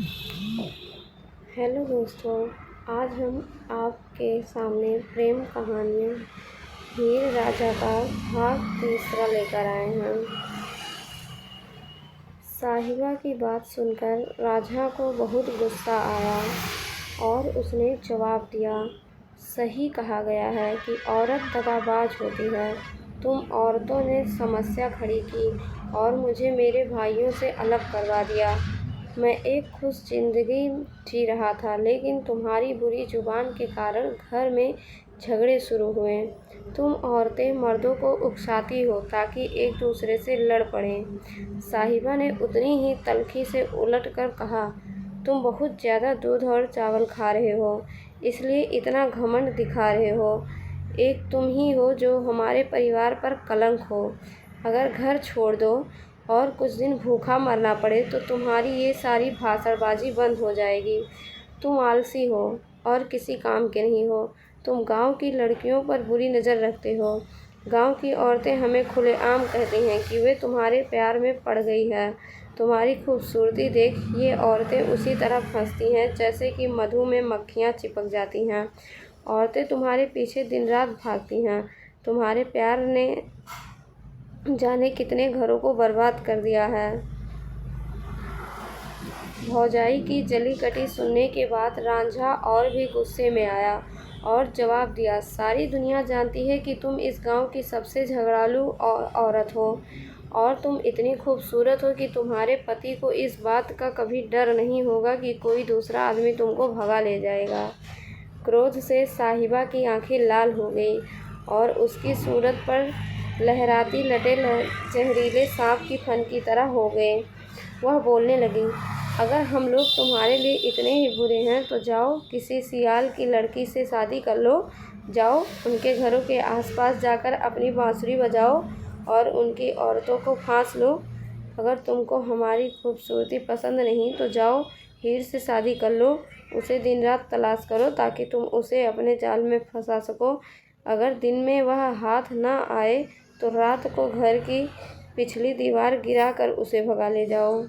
Hello दोस्तों, आज हम आपके सामने प्रेम कहानियाँ हीर राजा का भाग तीसरा लेकर आए हैं। साहिबा की बात सुनकर राजा को बहुत गुस्सा आया और उसने जवाब दिया, सही कहा गया है कि औरत दगाबाज होती है। तुम औरतों ने समस्या खड़ी की और मुझे मेरे भाइयों से अलग करवा दिया। मैं एक खुश जिंदगी जी रहा था, लेकिन तुम्हारी बुरी जुबान के कारण घर में झगड़े शुरू हुए। तुम औरतें मर्दों को उकसाती हो ताकि एक दूसरे से लड़ पड़ें। साहिबा ने उतनी ही तल्खी से उलट कर कहा, तुम बहुत ज़्यादा दूध और चावल खा रहे हो, इसलिए इतना घमंड दिखा रहे हो। एक तुम ही हो जो हमारे परिवार पर कलंक हो। अगर घर छोड़ दो और कुछ दिन भूखा मरना पड़े तो तुम्हारी ये सारी भाषणबाजी बंद हो जाएगी। तुम आलसी हो और किसी काम के नहीं हो। तुम गांव की लड़कियों पर बुरी नज़र रखते हो। गांव की औरतें हमें खुलेआम कहती हैं कि वे तुम्हारे प्यार में पड़ गई है। तुम्हारी खूबसूरती देख ये औरतें उसी तरह फंसती हैं जैसे कि मधु में मक्खियाँ चिपक जाती हैं। औरतें तुम्हारे पीछे दिन रात भागती हैं। तुम्हारे प्यार ने जाने कितने घरों को बर्बाद कर दिया है। भौजाई की जली कटी सुनने के बाद रांझा और भी गुस्से में आया और जवाब दिया, सारी दुनिया जानती है कि तुम इस गांव की सबसे झगड़ालू औरत हो और तुम इतनी खूबसूरत हो कि तुम्हारे पति को इस बात का कभी डर नहीं होगा कि कोई दूसरा आदमी तुमको भगा ले जाएगा। क्रोध से साहिबा की आंखें लाल हो गई और उसकी सूरत पर लहराती लटे जहरीले सांप की फन की तरह हो गए। वह बोलने लगी, अगर हम लोग तुम्हारे लिए इतने ही बुरे हैं तो जाओ किसी सियाल की लड़की से शादी कर लो। जाओ उनके घरों के आसपास जाकर अपनी बांसुरी बजाओ और उनकी औरतों को फांस लो। अगर तुमको हमारी खूबसूरती पसंद नहीं तो जाओ हीर से शादी कर लो। उसे दिन रात तलाश करो ताकि तुम उसे अपने जाल में फंसा सको। अगर दिन में वह हाथ ना आए तो रात को घर की पिछली दीवार गिरा कर उसे भगा ले जाओ।